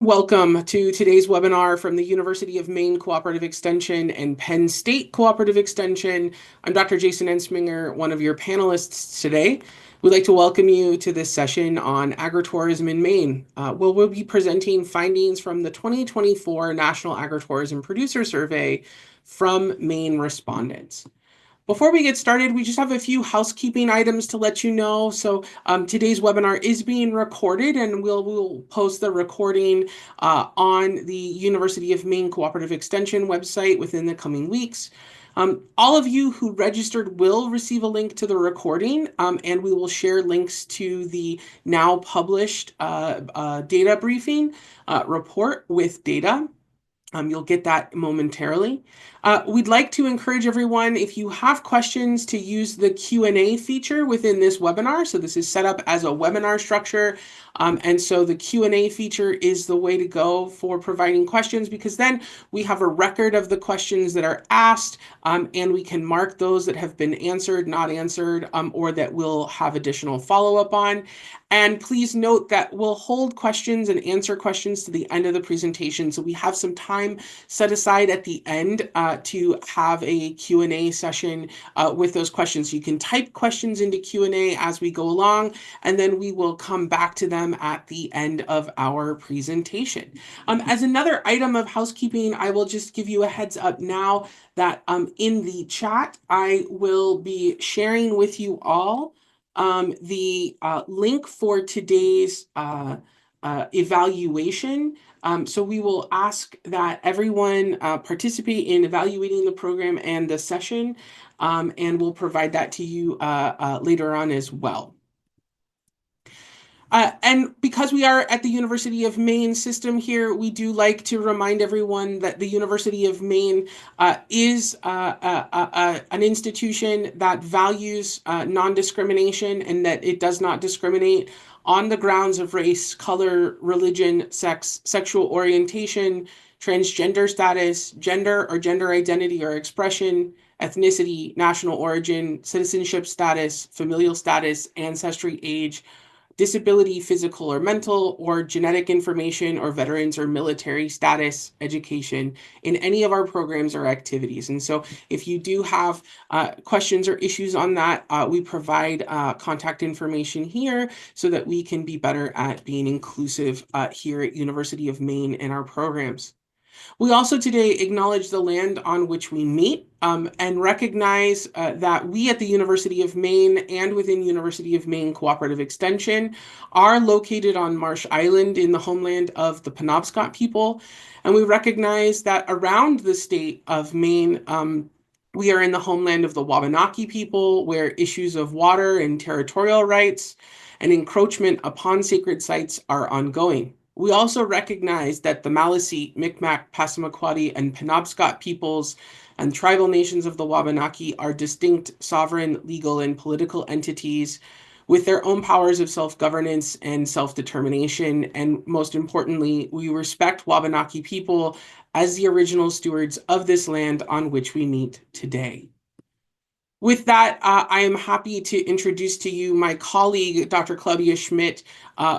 Welcome to today's webinar from the University of Maine Cooperative Extension and Penn State Cooperative Extension. I'm Dr. Jason Entsminger, one of your panelists today. We'd like to welcome you to this session on agritourism in Maine. We'll be presenting findings from the 2024 National Agritourism Producer Survey from Maine respondents. Before we get started, we just have a few housekeeping items to let you know. So today's webinar is being recorded, and we'll post the recording on the University of Maine Cooperative Extension website within the coming weeks. All of you who registered will receive a link to the recording, and we will share links to the now published data briefing report with data. You'll get that momentarily. We'd like to encourage everyone, if you have questions, to use the Q&A feature within this webinar. So this is set up as a webinar structure. And so the Q&A feature is the way to go for providing questions, because then we have a record of the questions that are asked, and we can mark those that have been answered, not answered, or that we'll have additional follow-up on. And please note that we'll hold questions and answer questions to the end of the presentation. So we have some time set aside at the end to have a Q&A session with those questions. You can type questions into Q&A as we go along, and then we will come back to them at the end of our presentation. As another item of housekeeping, I will just give you a heads up now that in the chat, I will be sharing with you all the link for today's evaluation. So we will ask that everyone participate in evaluating the program and the session, and we'll provide that to you later on as well. And because we are at the University of Maine system here, we do like to remind everyone that the University of Maine is an institution that values non-discrimination, and that it does not discriminate on the grounds of race, color, religion, sex, sexual orientation, transgender status, gender or gender identity or expression, ethnicity, national origin, citizenship status, familial status, ancestry, age, disability, physical or mental, or genetic information, or veterans or military status, education in any of our programs or activities. And so if you do have questions or issues on that, we provide contact information here so that we can be better at being inclusive here at University of Maine in our programs. We also today acknowledge the land on which we meet and recognize that we at the University of Maine and within University of Maine Cooperative Extension are located on Marsh Island in the homeland of the Penobscot people. And we recognize that around the state of Maine, we are in the homeland of the Wabanaki people, where issues of water and territorial rights and encroachment upon sacred sites are ongoing. We also recognize that the Maliseet, Micmac, Passamaquoddy, and Penobscot peoples and tribal nations of the Wabanaki are distinct, sovereign, legal, and political entities with their own powers of self-governance and self-determination. And most importantly, we respect Wabanaki people as the original stewards of this land on which we meet today. With that, I am happy to introduce to you my colleague, Dr. Claudia Schmidt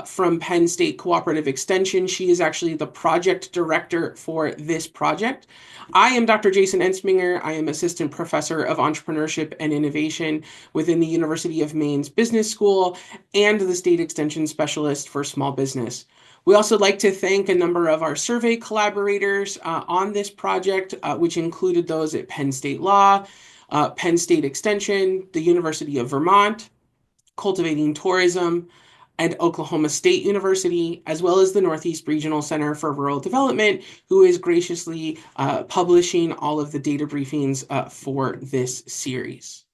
from Penn State Cooperative Extension. She is actually the project director for this project. I am Dr. Jason Entsminger. I am Assistant Professor of Entrepreneurship and Innovation within the University of Maine's Business School and the State Extension Specialist for Small Business. We also like to thank a number of our survey collaborators on this project, which included those at Penn State Law, Penn State Extension, the University of Vermont, Cultivating Tourism, and Oklahoma State University, as well as the Northeast Regional Center for Rural Development, who is graciously publishing all of the data briefings for this series.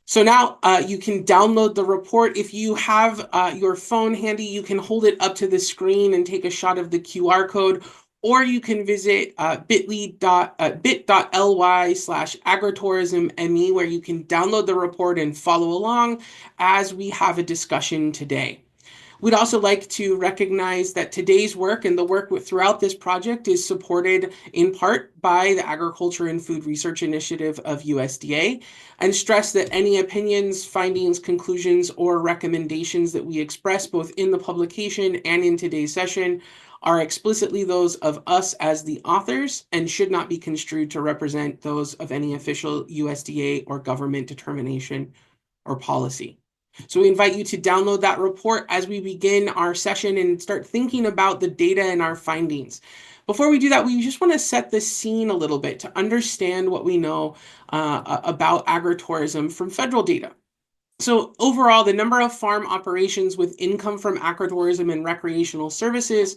So now you can download the report. If you have your phone handy, you can hold it up to the screen and take a shot of the QR code, or you can visit bit.ly/agritourismme, where you can download the report and follow along as we have a discussion today. We'd also like to recognize that today's work and the work throughout this project is supported in part by the Agriculture and Food Research Initiative of USDA, and stress that any opinions, findings, conclusions, or recommendations that we express both in the publication and in today's session are explicitly those of us as the authors and should not be construed to represent those of any official USDA or government determination or policy. So we invite you to download that report as we begin our session and start thinking about the data and our findings. Before we do that, we just want to set the scene a little bit to understand what we know about agritourism from federal data. So overall, the number of farm operations with income from agritourism and recreational services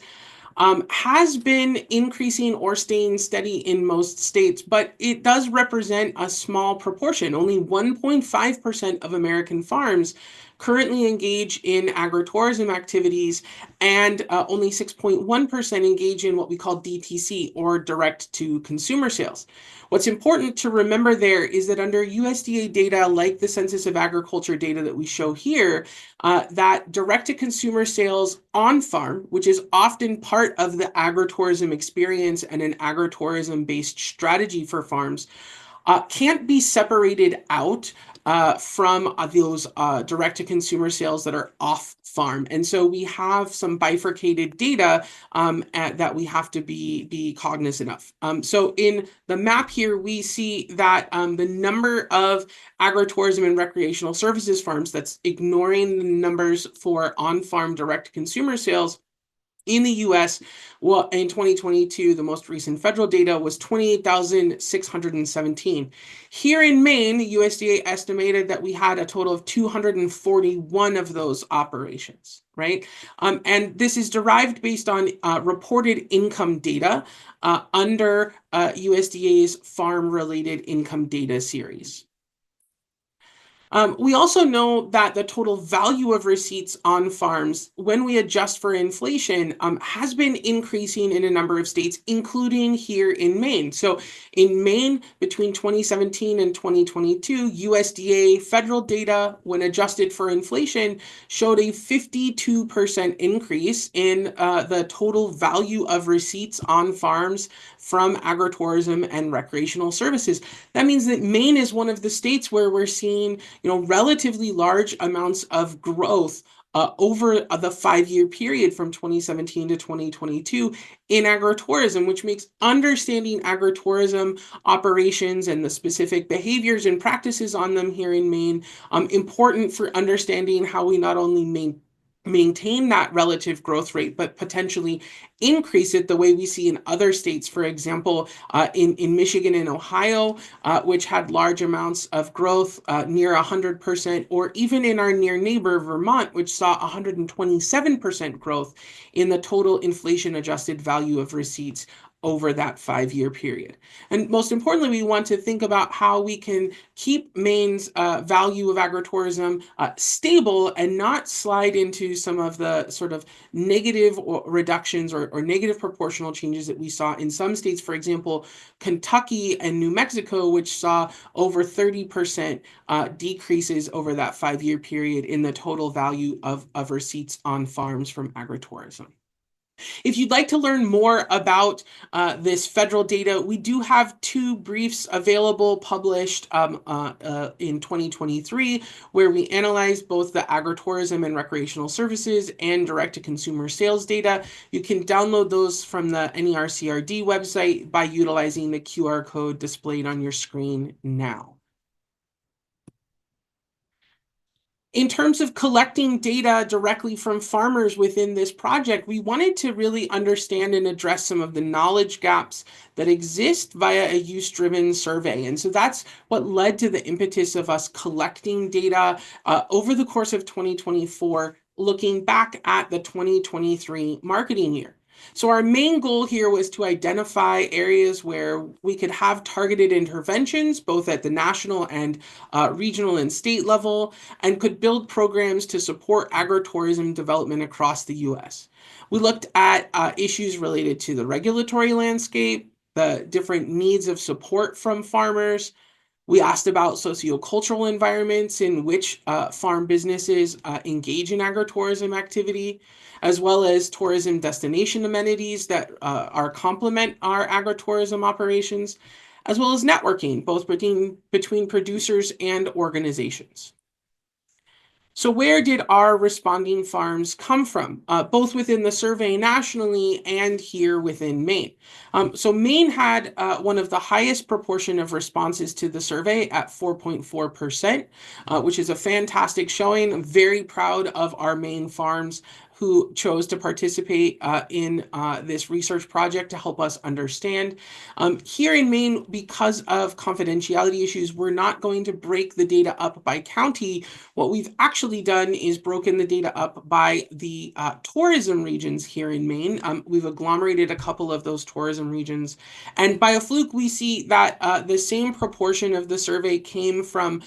has been increasing or staying steady in most states, but it does represent a small proportion. Only 1.5% of American farms currently engage in agritourism activities, and only 6.1% engage in what we call DTC, or direct to consumer sales. What's important to remember there is that under USDA data, like the Census of Agriculture data that we show here, that direct-to-consumer sales on farm, which is often part of the agritourism experience and an agritourism-based strategy for farms, can't be separated out from those direct-to-consumer sales that are off farm. And so we have some bifurcated data that we have to be cognizant of. So in the map here, we see that the number of agritourism and recreational services farms, that's ignoring the numbers for on-farm direct-to-consumer sales, in the US, well, in 2022, the most recent federal data was 28,617. Here in Maine, USDA estimated that we had a total of 241 of those operations, right? And this is derived based on reported income data under USDA's farm-related income data series. We also know that the total value of receipts on farms, when we adjust for inflation, has been increasing in a number of states, including here in Maine. So in Maine, between 2017 and 2022, USDA federal data, when adjusted for inflation, showed a 52% increase in the total value of receipts on farms from agritourism and recreational services. That means that Maine is one of the states where we're seeing, relatively large amounts of growth over the 5-year period from 2017 to 2022 in agritourism, which makes understanding agritourism operations and the specific behaviors and practices on them here in Maine important for understanding how we not only maintain that relative growth rate, but potentially increase it the way we see in other states. For example, in Michigan and Ohio, which had large amounts of growth, near 100%, or even in our near neighbor, Vermont, which saw 127% growth in the total inflation-adjusted value of receipts over that 5-year period. And most importantly, we want to think about how we can keep Maine's value of agritourism stable and not slide into some of the sort of negative reductions or negative proportional changes that we saw in some states. For example, Kentucky and New Mexico, which saw over 30% decreases over that 5-year period in the total value of receipts on farms from agritourism. If you'd like to learn more about this federal data, we do have 2 briefs available published in 2023, where we analyze both the agritourism and recreational services and direct-to-consumer sales data. You can download those from the NERCRD website by utilizing the QR code displayed on your screen now. In terms of collecting data directly from farmers within this project, we wanted to really understand and address some of the knowledge gaps that exist via a use-driven survey. And so that's what led to the impetus of us collecting data over the course of 2024, looking back at the 2023 marketing year. So our main goal here was to identify areas where we could have targeted interventions, both at the national and regional and state level, and could build programs to support agritourism development across the U.S. We looked at issues related to the regulatory landscape, the different needs of support from farmers. We asked about sociocultural environments in which farm businesses engage in agritourism activity, as well as tourism destination amenities that complement our agritourism operations, as well as networking, both between producers and organizations. So where did our responding farms come from, both within the survey nationally and here within Maine? So Maine had one of the highest proportion of responses to the survey at 4.4%, which is a fantastic showing. I'm very proud of our Maine farms who chose to participate in this research project to help us understand. Here in Maine, because of confidentiality issues, we're not going to break the data up by county. What we've actually done is broken the data up by the tourism regions here in Maine. We've agglomerated a couple of those tourism regions. And by a fluke, we see that the same proportion of the survey came from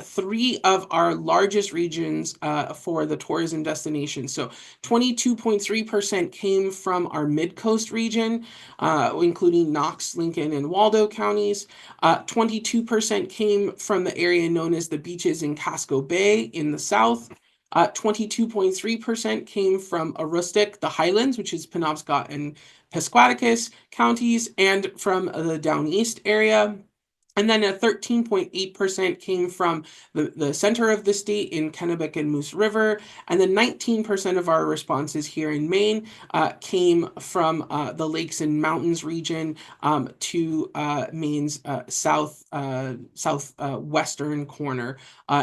three of our largest regions for the tourism destination. So 22.3% came from our mid-coast region, including Knox, Lincoln, and Waldo counties. 22% came from the area known as the beaches in Casco Bay in the south. 22.3% came from Aroostook, the Highlands, which is Penobscot and Pasquaticus counties, and from the Down East area. And then a 13.8% came from the center of the state in Kennebec and Moose River. And then 19% of our responses here in Maine came from the lakes and mountains region to Maine's southwestern corner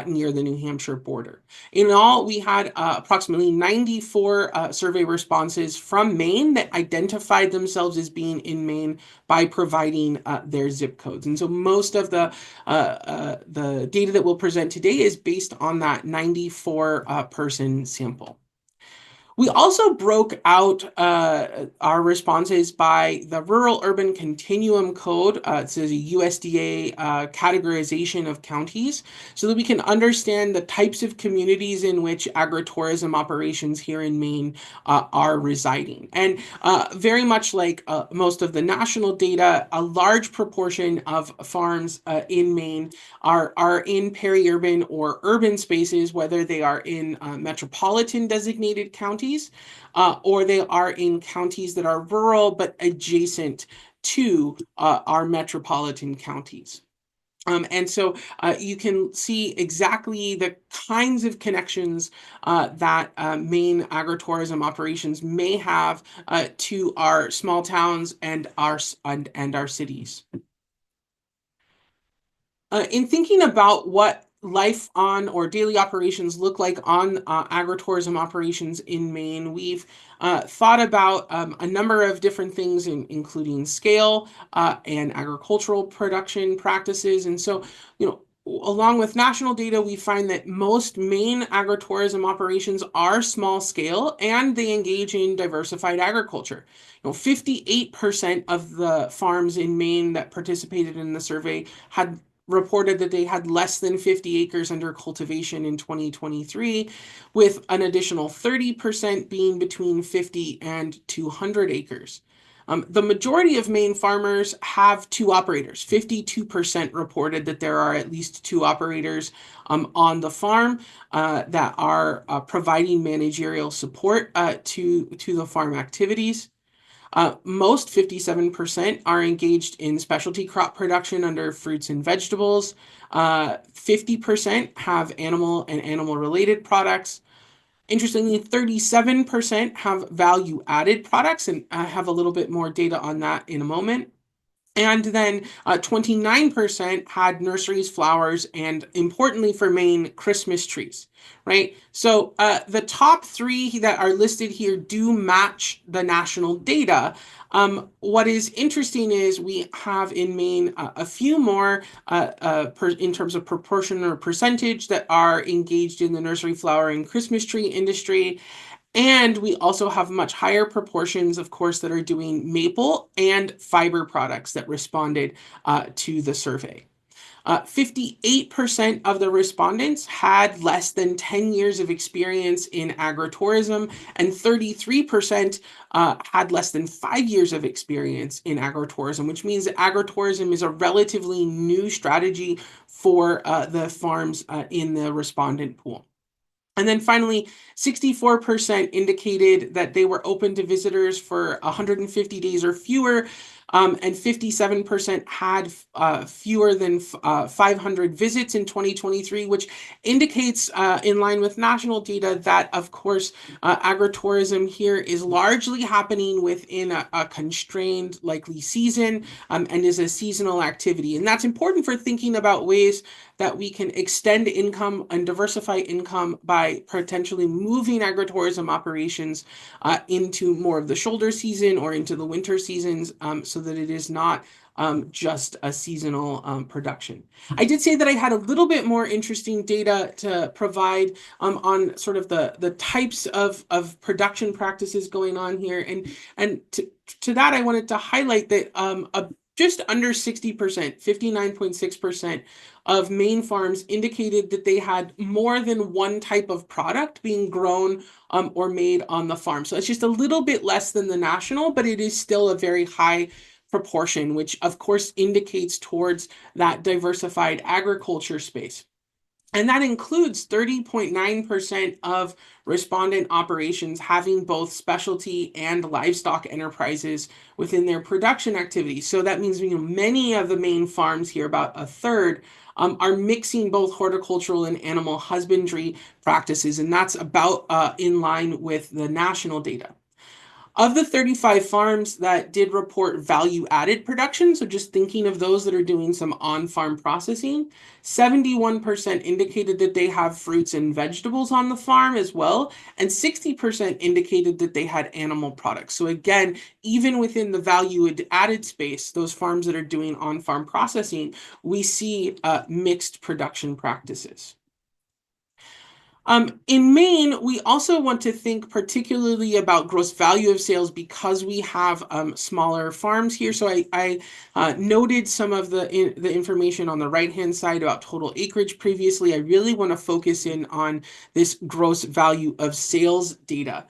near the New Hampshire border. In all, we had approximately 94 survey responses from Maine that identified themselves as being in Maine by providing their zip codes. And so most of the data that we'll present today is based on that 94 person sample. We also broke out our responses by the Rural Urban Continuum Code. It's a USDA categorization of counties so that we can understand the types of communities in which agritourism operations here in Maine are residing. And very much like most of the national data, a large proportion of farms in Maine are in peri-urban or urban spaces, whether they are in metropolitan designated counties or they are in counties that are rural but adjacent to our metropolitan counties. And so you can see exactly the kinds of connections that Maine agritourism operations may have to our small towns and our cities. In thinking about what life on or daily operations look like on agritourism operations in Maine, we've thought about a number of different things, including scale and agricultural production practices. And so, along with national data, we find that most Maine agritourism operations are small scale and they engage in diversified agriculture. 58% of the farms in Maine that participated in the survey had reported that they had less than 50 acres under cultivation in 2023, with an additional 30% being between 50 and 200 acres. The majority of Maine farmers have two operators. 52% reported that there are at least two operators on the farm that are providing managerial support to the farm activities. Most 57% are engaged in specialty crop production under fruits and vegetables. 50% have animal and animal-related products. Interestingly, 37% have value-added products, and I have a little bit more data on that in a moment. And then 29% had nurseries, flowers, and importantly for Maine, Christmas trees, right? So the top three that are listed here do match the national data. What is interesting is we have in Maine a few more in terms of proportion or percentage that are engaged in the nursery, flower, and Christmas tree industry. And we also have much higher proportions, of course, that are doing maple and fiber products that responded to the survey. 58% of the respondents had less than 10 years of experience in agritourism, and 33% had less than 5 years of experience in agritourism, which means that agritourism is a relatively new strategy for the farms in the respondent pool. And then finally, 64% indicated that they were open to visitors for 150 days or fewer. and 57% had fewer than 500 visits in 2023, which indicates, in line with national data, that, of course, agritourism here is largely happening within a constrained, likely season, and is a seasonal activity. And that's important for thinking about ways that we can extend income and diversify income by potentially moving agritourism operations into more of the shoulder season or into the winter seasons, so that it is not just a seasonal production. I did say that I had a little bit more interesting data to provide on sort of the types of production practices going on here. And to that, I wanted to highlight that just under 60%, 59.6% of Maine farms indicated that they had more than one type of product being grown or made on the farm. So it's just a little bit less than the national, but it is still a very high proportion, which of course indicates towards that diversified agriculture space. And that includes 30.9% of respondent operations having both specialty and livestock enterprises within their production activities. So that means, many of the Maine farms here, about a third, are mixing both horticultural and animal husbandry practices, and that's about in line with the national data. Of the 35 farms that did report value-added production, so just thinking of those that are doing some on-farm processing, 71% indicated that they have fruits and vegetables on the farm as well, and 60% indicated that they had animal products. So again, even within the value-added space, those farms that are doing on-farm processing, we see mixed production practices. In Maine, we also want to think particularly about gross value of sales because we have smaller farms here. So I noted some of the information on the right-hand side about total acreage previously. I really want to focus in on this gross value of sales data.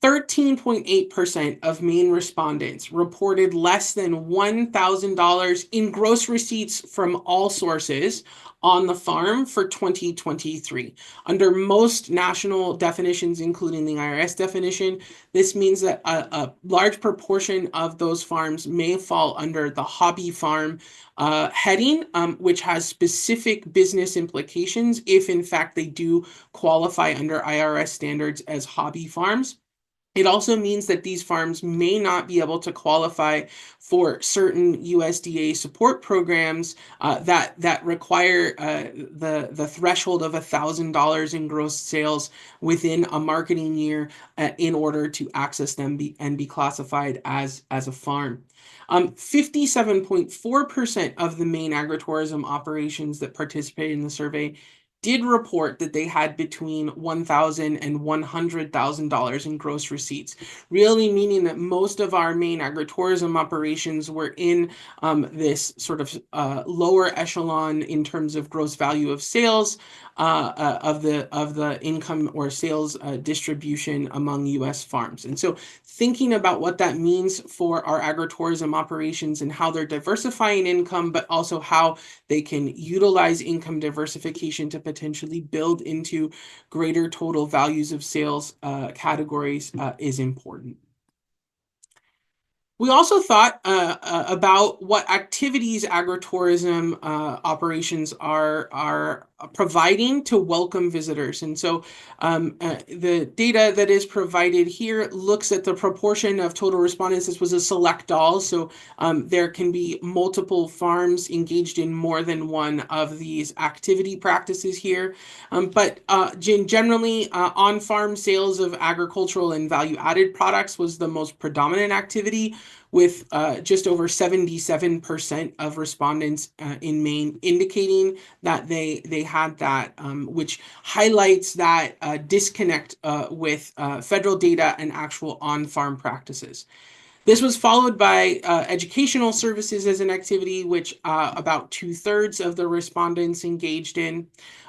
13.8% of Maine respondents reported less than $1,000 in gross receipts from all sources on the farm for 2023. Under most national definitions, including the IRS definition, this means that a large proportion of those farms may fall under the hobby farm heading, which has specific business implications if, in fact, they do qualify under IRS standards as hobby farms. It also means that these farms may not be able to qualify for certain USDA support programs that require the threshold of $1,000 in gross sales within a marketing year in order to access them and be classified as a farm. 57.4% of the Maine agritourism operations that participated in the survey did report that they had between $1,000 and $100,000 in gross receipts, really meaning that most of our Maine agritourism operations were in this sort of lower echelon in terms of gross value of sales of the income or sales distribution among U.S. farms. And so thinking about what that means for our agritourism operations and how they're diversifying income, but also how they can utilize income diversification to potentially build into greater total values of sales categories is important. We also thought about what activities agritourism operations are providing to welcome visitors. And so the data that is provided here looks at the proportion of total respondents. This was a select all, so there can be multiple farms engaged in more than one of these activity practices here. But generally, on-farm sales of agricultural and value-added products was the most predominant activity, with just over 77% of respondents in Maine indicating that they had that, which highlights that disconnect with federal data and actual on-farm practices. This was followed by educational services as an activity, which about 2/3 of the respondents engaged in.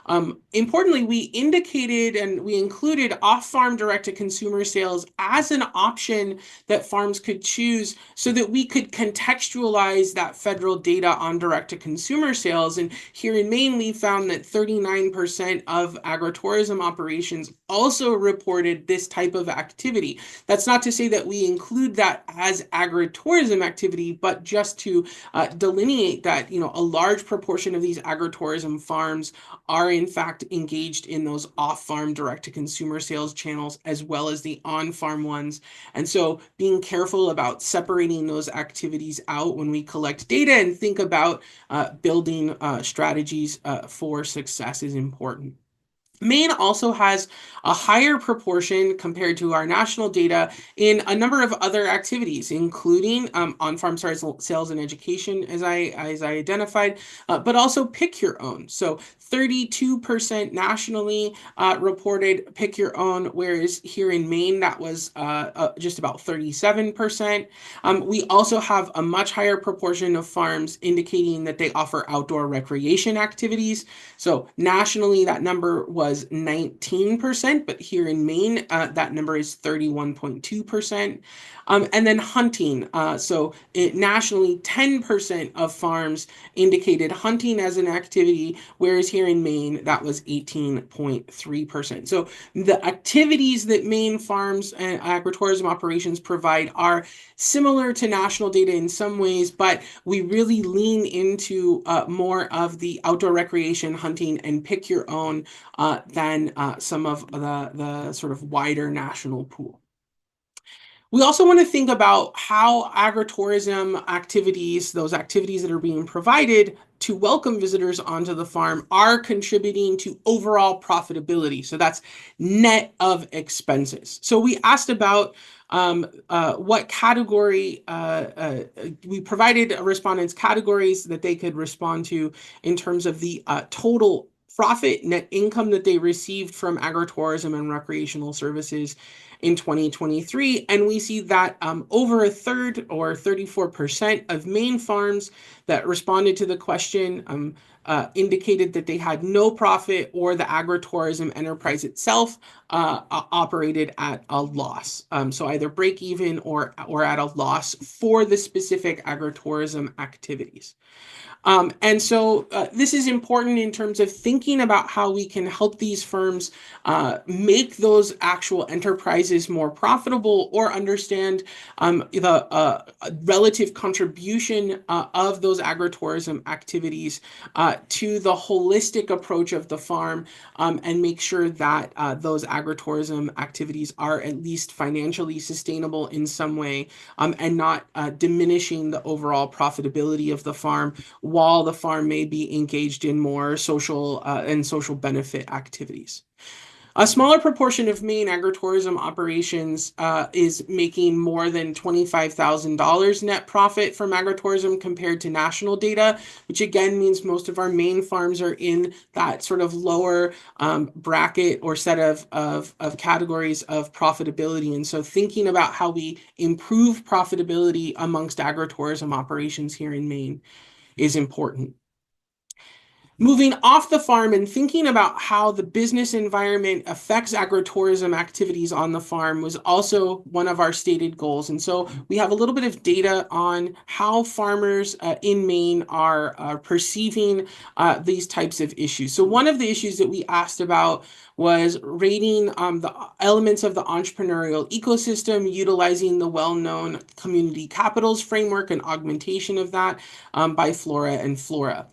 Importantly, we indicated and we included off-farm direct-to-consumer sales as an option that farms could choose so that we could contextualize that federal data on direct-to-consumer sales. And here in Maine, we found that 39% of agritourism operations also reported this type of activity. That's not to say that we include that as agritourism activity, but just to delineate that, a large proportion of these agritourism farms are in fact engaged in those off-farm direct-to-consumer sales channels as well as the on-farm ones. And so being careful about separating those activities out when we collect data and think about building strategies for success is important. Maine also has a higher proportion compared to our national data in a number of other activities, including on-farm sales and education, as I identified, but also pick your own. So 32% nationally reported pick your own, whereas here in Maine that was just about 37%. We also have a much higher proportion of farms indicating that they offer outdoor recreation activities. So nationally, that number was 19%, but here in Maine, that number is 31.2%. And then hunting. Nationally, 10% of farms indicated hunting as an activity, whereas here in Maine, that was 18.3%. So the activities that Maine farms and agritourism operations provide are similar to national data in some ways, but we really lean into more of the outdoor recreation, hunting, and pick your own than some of the sort of wider national pool. We also want to think about how agritourism activities, those activities that are being provided to welcome visitors onto the farm, are contributing to overall profitability. So that's net of expenses. So we asked about what category, we provided respondents categories that they could respond to in terms of the total profit net income that they received from agritourism and recreational services in 2023. And we see that over a third, or 34% of Maine farms that responded to the question indicated that they had no profit, or the agritourism enterprise itself operated at a loss. So either break even or at a loss for the specific agritourism activities. And so this is important in terms of thinking about how we can help these firms make those actual enterprises more profitable, or understand the relative contribution of those agritourism activities to the holistic approach of the farm, and make sure that those agritourism activities are at least financially sustainable in some way, and not diminishing the overall profitability of the farm, while the farm may be engaged in more social and social benefit activities. A smaller proportion of Maine agritourism operations is making more than $25,000 net profit from agritourism compared to national data, which again means most of our Maine farms are in that sort of lower bracket or set of categories of profitability. And so thinking about how we improve profitability amongst agritourism operations here in Maine is important. Moving off the farm and thinking about how the business environment affects agritourism activities on the farm was also one of our stated goals. And so we have a little bit of data on how farmers in Maine are perceiving these types of issues. So one of the issues that we asked about was rating the elements of the entrepreneurial ecosystem, utilizing the well-known community capitals framework and augmentation of that by Flora and Flora.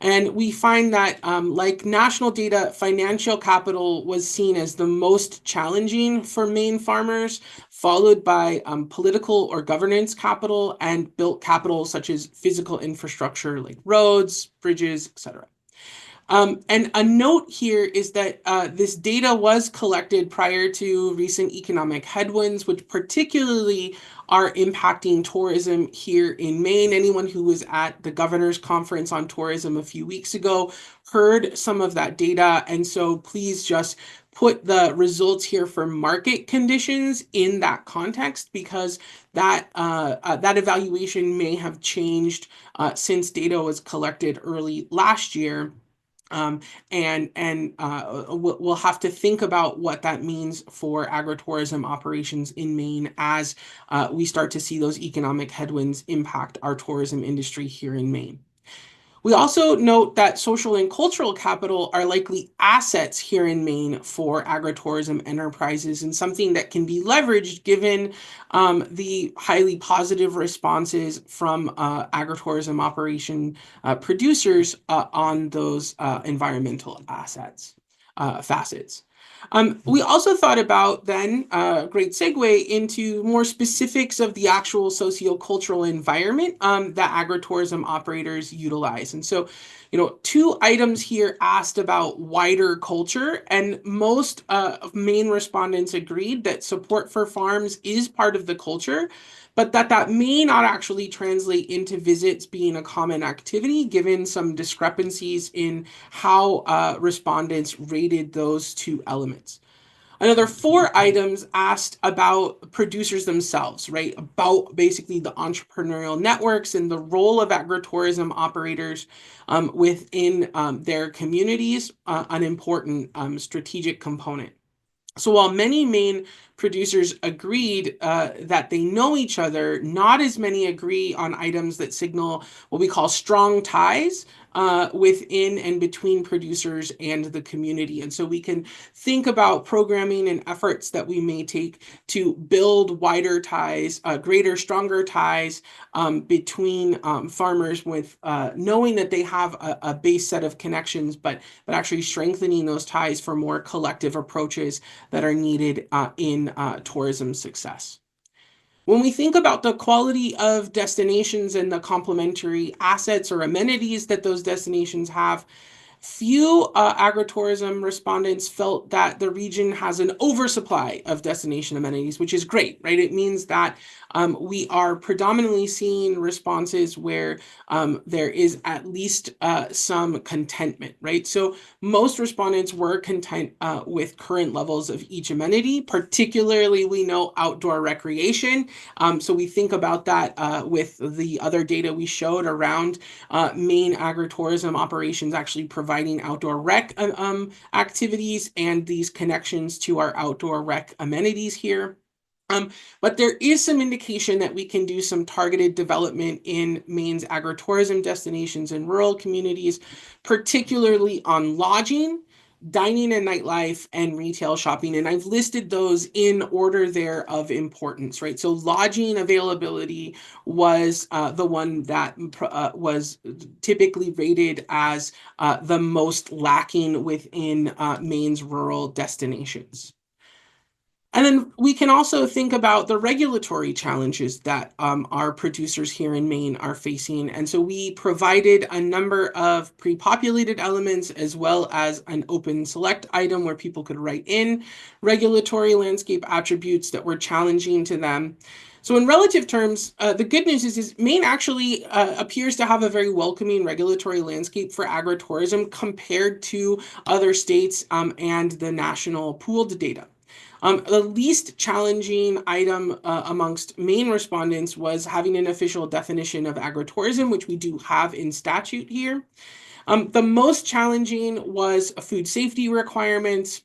And we find that, like national data, financial capital was seen as the most challenging for Maine farmers, followed by political or governance capital, and built capital such as physical infrastructure like roads, bridges, etc. And a note here is that this data was collected prior to recent economic headwinds, which particularly are impacting tourism here in Maine. Anyone who was at the Governor's Conference on Tourism a few weeks ago heard some of that data. And so please just put the results here for market conditions in that context, because that evaluation may have changed since data was collected early last year. We'll have to think about what that means for agritourism operations in Maine as we start to see those economic headwinds impact our tourism industry here in Maine. We also note that social and cultural capital are likely assets here in Maine for agritourism enterprises and something that can be leveraged given the highly positive responses from agritourism operation producers on those environmental assets, facets. We also thought about then, great segue into more specifics of the actual sociocultural environment that agritourism operators utilize. And so, two items here asked about wider culture, and most of Maine respondents agreed that support for farms is part of the culture, but that may not actually translate into visits being a common activity, given some discrepancies in how respondents rated those two elements. Another four items asked about producers themselves, right? About basically the entrepreneurial networks and the role of agritourism operators within their communities, an important strategic component. So while many Maine producers agreed that they know each other, not as many agree on items that signal what we call strong ties within and between producers and the community. And so we can think about programming and efforts that we may take to build wider ties, greater, stronger ties between farmers with knowing that they have a base set of connections, but actually strengthening those ties for more collective approaches that are needed in tourism success. When we think about the quality of destinations and the complementary assets or amenities that those destinations have, few agritourism respondents felt that the region has an oversupply of destination amenities, which is great, right? It means that we are predominantly seeing responses where there is at least some contentment, right? So most respondents were content with current levels of each amenity, particularly we know outdoor recreation. So we think about that with the other data we showed around Maine agritourism operations actually providing outdoor rec activities and these connections to our outdoor rec amenities here. But there is some indication that we can do some targeted development in Maine's agritourism destinations and rural communities, particularly on lodging, dining and nightlife, and retail shopping. And I've listed those in order there of importance, right? So lodging availability was the one that was typically rated as the most lacking within Maine's rural destinations. And then we can also think about the regulatory challenges that our producers here in Maine are facing. And so we provided a number of pre-populated elements as well as an open select item where people could write in regulatory landscape attributes that were challenging to them. So in relative terms, the good news is Maine actually appears to have a very welcoming regulatory landscape for agritourism compared to other states and the national pooled data. The least challenging item amongst Maine respondents was having an official definition of agritourism, which we do have in statute here. The most challenging was food safety requirements,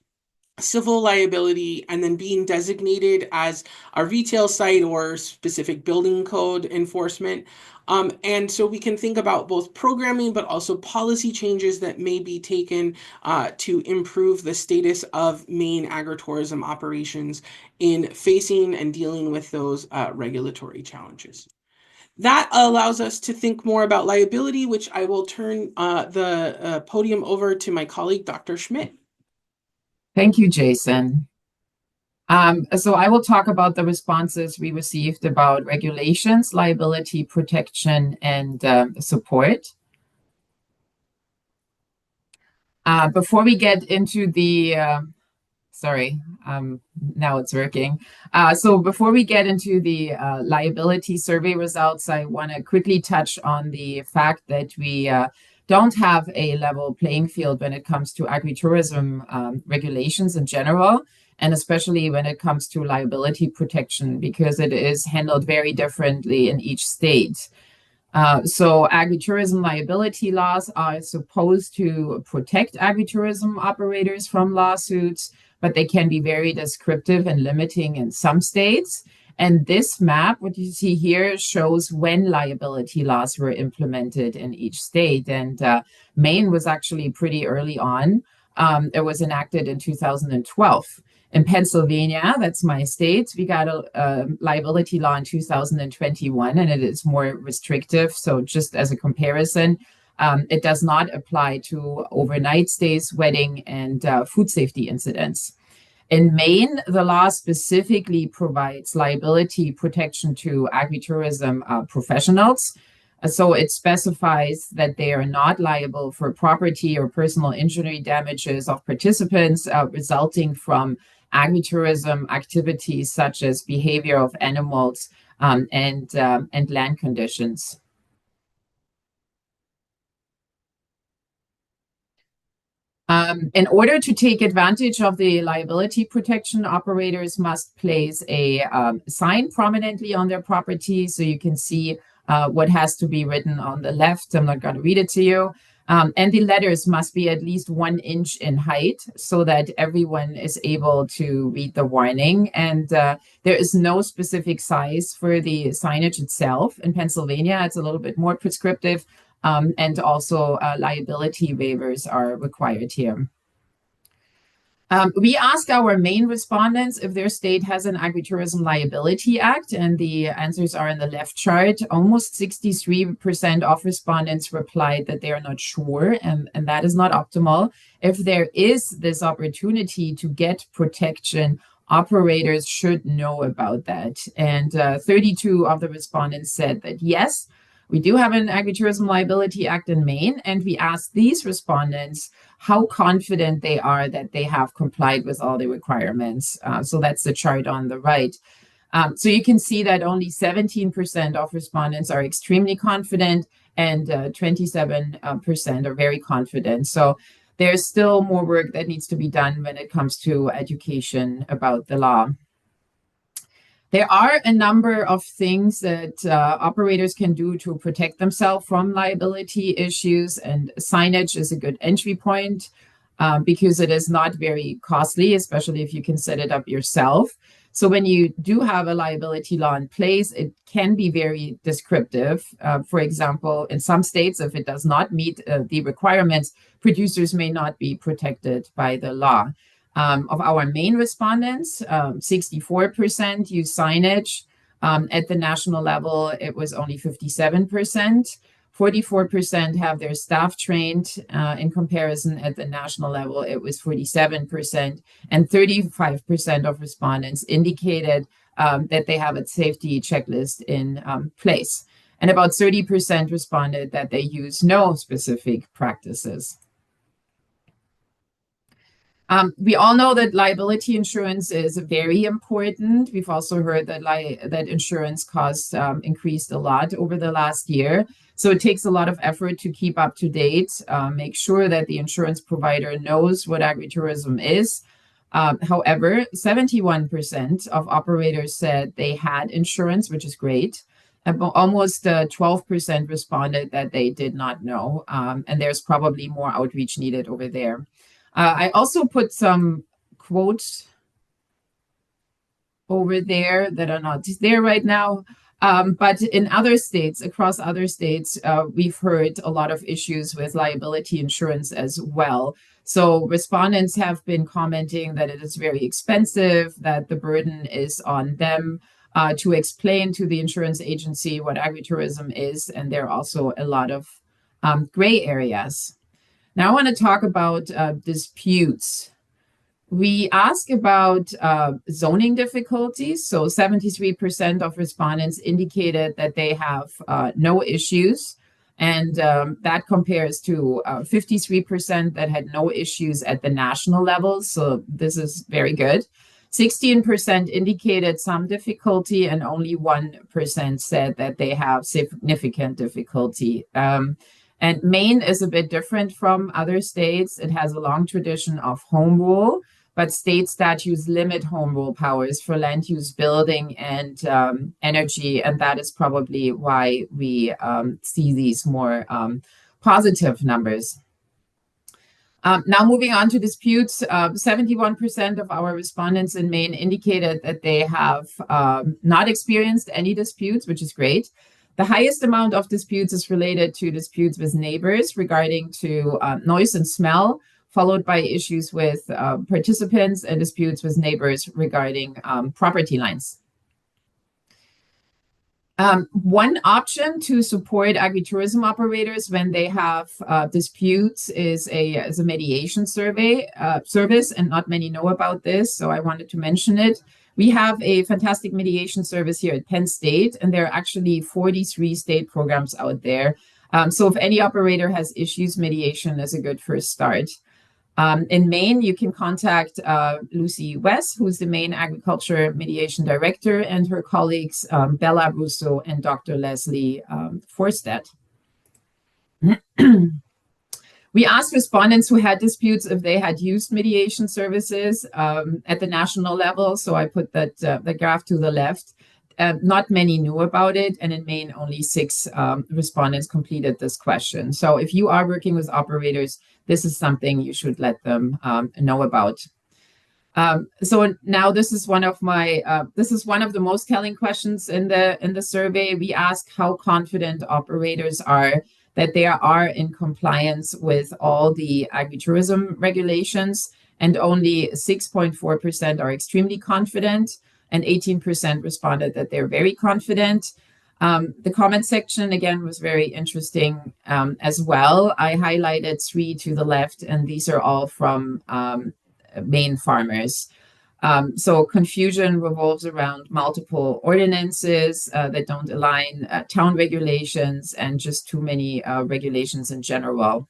civil liability, and then being designated as a retail site or specific building code enforcement. And so we can think about both programming, but also policy changes that may be taken to improve the status of Maine agritourism operations in facing and dealing with those regulatory challenges. That allows us to think more about liability, which I will turn the podium over to my colleague, Dr. Schmidt. Thank you, Jason. So I will talk about the responses we received about regulations, liability protection, and support. Before we get into the, now it's working. So before we get into the liability survey results, I want to quickly touch on the fact that we don't have a level playing field when it comes to agritourism regulations in general, and especially when it comes to liability protection, because it is handled very differently in each state. So agritourism liability laws are supposed to protect agritourism operators from lawsuits, but they can be very descriptive and limiting in some states. And this map, what you see here, shows when liability laws were implemented in each state. And Maine was actually pretty early on. It was enacted in 2012. In Pennsylvania, that's my state, we got a liability law in 2021, and it is more restrictive. So just as a comparison, it does not apply to overnight stays, wedding, and food safety incidents. In Maine, the law specifically provides liability protection to agritourism professionals. So it specifies that they are not liable for property or personal injury damages of participants resulting from agritourism activities such as behavior of animals and land conditions. In order to take advantage of the liability protection, operators must place a sign prominently on their property. So you can see what has to be written on the left. I'm not going to read it to you. And the letters must be at least 1 inch in height so that everyone is able to read the warning. And there is no specific size for the signage itself. In Pennsylvania, it's a little bit more prescriptive. And also liability waivers are required here. We ask our Maine respondents if their state has an Agritourism Liability Act, and the answers are in the left chart. Almost 63% of respondents replied that they are not sure, and that is not optimal. If there is this opportunity to get protection, operators should know about that. And 32 of the respondents said that yes, we do have an Agritourism Liability Act in Maine, and we asked these respondents how confident they are that they have complied with all the requirements. So that's the chart on the right. So you can see that only 17% of respondents are extremely confident and 27% are very confident. So there's still more work that needs to be done when it comes to education about the law. There are a number of things that operators can do to protect themselves from liability issues, and signage is a good entry point because it is not very costly, especially if you can set it up yourself. So when you do have a liability law in place, it can be very descriptive. For example, in some states, if it does not meet the requirements, producers may not be protected by the law. Of our Maine respondents, 64% use signage. At the national level, it was only 57%. 44% have their staff trained. In comparison, at the national level, it was 47%. And 35% of respondents indicated that they have a safety checklist in place. And about 30% responded that they use no specific practices. We all know that liability insurance is very important. We've also heard that that insurance costs increased a lot over the last year. So it takes a lot of effort to keep up to date, make sure that the insurance provider knows what agritourism is. However, 71% of operators said they had insurance, which is great. Almost 12% responded that they did not know, and there's probably more outreach needed over there. I also put some quotes over there that are not there right now. But in other states, across other states, we've heard a lot of issues with liability insurance as well. So respondents have been commenting that it is very expensive, that the burden is on them to explain to the insurance agency what agritourism is, and there are also a lot of gray areas. Now I want to talk about disputes. We ask about zoning difficulties. So 73% of respondents indicated that they have no issues. And that compares to 53% that had no issues at the national level. So this is very good. 16% indicated some difficulty, and only 1% said that they have significant difficulty. And Maine is a bit different from other states. It has a long tradition of home rule. but state statutes limit home rule powers for land use, building, and energy, and that is probably why we see these more positive numbers. Now moving on to disputes, 71% of our respondents in Maine indicated that they have not experienced any disputes, which is great. The highest amount of disputes is related to disputes with neighbors regarding to noise and smell, followed by issues with participants and disputes with neighbors regarding property lines. One option to support agritourism operators when they have disputes is a mediation service, and not many know about this, so I wanted to mention it. We have a fantastic mediation service here at Penn State, and there are actually 43 state programs out there. So if any operator has issues, mediation is a good first start. In Maine, you can contact Lucy West, who's the Maine Agriculture Mediation Director, and her colleagues Bella Russo and Dr. Leslie Forstead. We asked respondents who had disputes if they had used mediation services at the national level. So I put that the graph to the left. Not many knew about it, and in Maine, only 6 respondents completed this question. So if you are working with operators, this is something you should let them know about. So now this is one of the most telling questions in the survey. We ask how confident operators are that they are in compliance with all the agritourism regulations, and only 6.4% are extremely confident, and 18% responded that they're very confident. The comment section, again, was very interesting as well. I highlighted 3 to the left, and these are all from Maine farmers. So confusion revolves around multiple ordinances that don't align, town regulations, and just too many regulations in general.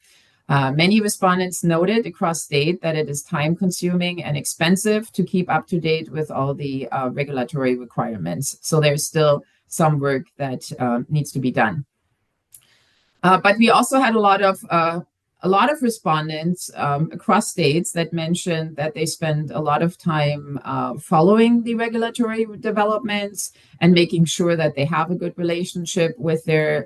Many respondents noted across state that it is time-consuming and expensive to keep up to date with all the regulatory requirements. So there's still some work that needs to be done. But we also had a lot of respondents across states that mentioned that they spend a lot of time following the regulatory developments and making sure that they have a good relationship with their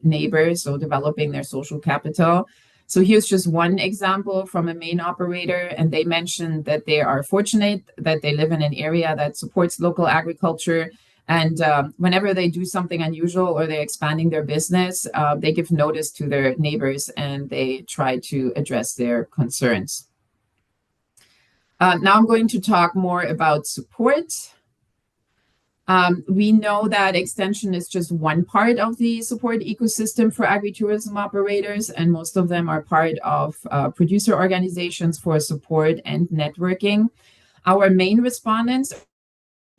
neighbors, so developing their social capital. So here's just one example from a Maine operator, and they mentioned that they are fortunate that they live in an area that supports local agriculture. And whenever they do something unusual or they're expanding their business, they give notice to their neighbors and they try to address their concerns. Now I'm going to talk more about support. We know that extension is just one part of the support ecosystem for agritourism operators, and most of them are part of producer organizations for support and networking. Our main respondents are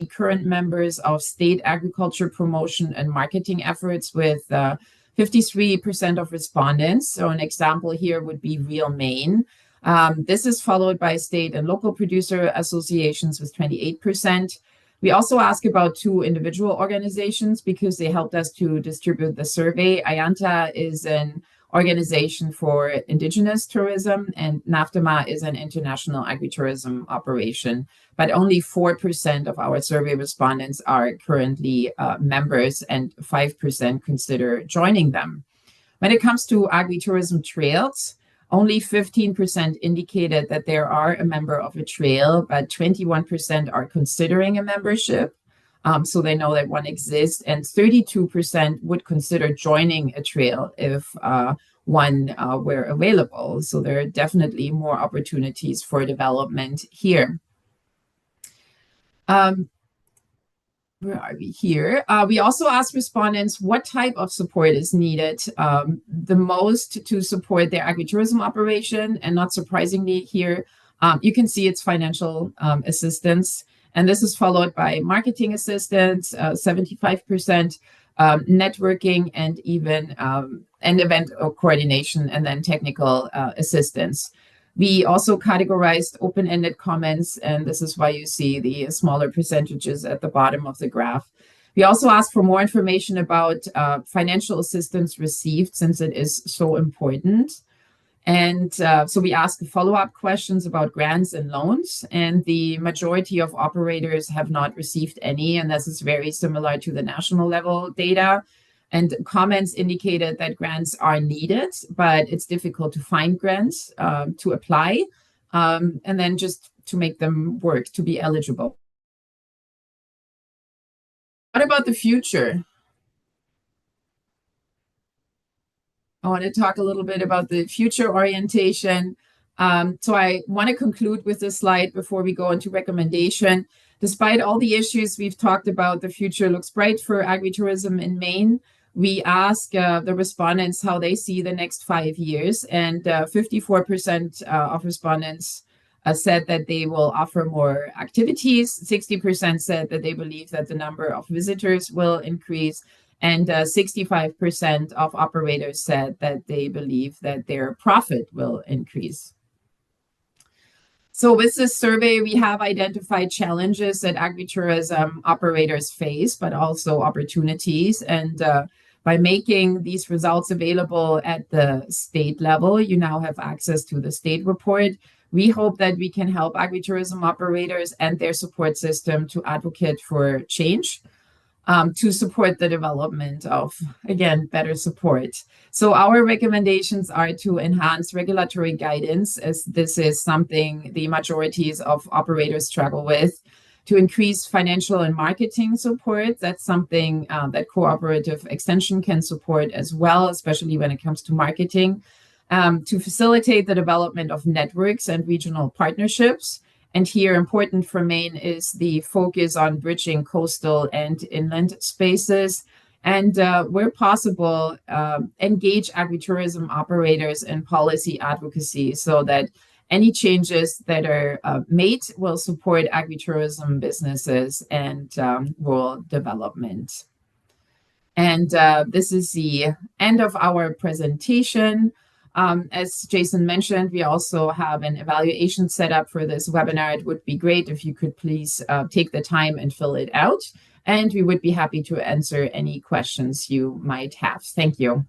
current members of state agriculture promotion and marketing efforts with 53% of respondents. So an example here would be UMaine. This is followed by state and local producer associations with 28%. We also ask about 2 individual organizations because they helped us to distribute the survey. IANTA is an organization for indigenous tourism, and NAFTMA is an international agritourism operation. But only 4% of our survey respondents are currently members, and 5% consider joining them. When it comes to agritourism trails, only 15% indicated that they are a member of a trail, but 21% are considering a membership. So they know that one exists, and 32% would consider joining a trail if one were available. So there are definitely more opportunities for development here. Where are we here? We also asked respondents what type of support is needed the most to support their agritourism operation. And not surprisingly here, you can see it's financial assistance. And this is followed by marketing assistance, 75%, networking, and even event coordination, and then technical assistance. We also categorized open-ended comments, and this is why you see the smaller percentages at the bottom of the graph. We also asked for more information about financial assistance received, since it is so important. And so we ask follow-up questions about grants and loans, and the majority of operators have not received any, and this is very similar to the national level data. And comments indicated that grants are needed, but it's difficult to find grants to apply, and then just to make them work, to be eligible. What about the future? I want to talk a little bit about the future orientation. So I want to conclude with this slide before we go into recommendation. Despite all the issues we've talked about, the future looks bright for agritourism in Maine. We ask the respondents how they see the next 5 years, and 54% of respondents said that they will offer more activities. 60% said that they believe that the number of visitors will increase, and 65% of operators said that they believe that their profit will increase. So with this survey, we have identified challenges that agritourism operators face, but also opportunities. And by making these results available at the state level, you now have access to the state report. We hope that we can help agritourism operators and their support system to advocate for change, to support the development of, again, better support. So our recommendations are to enhance regulatory guidance, as this is something the majorities of operators struggle with, to increase financial and marketing support. That's something that cooperative extension can support as well, especially when it comes to marketing, to facilitate the development of networks and regional partnerships. And here, important for Maine is the focus on bridging coastal and inland spaces. And where possible, engage agritourism operators in policy advocacy so that any changes that are made will support agritourism businesses and rural development. And this is the end of our presentation. As Jason mentioned, we also have an evaluation set up for this webinar. It would be great if you could please take the time and fill it out, and we would be happy to answer any questions you might have. Thank you.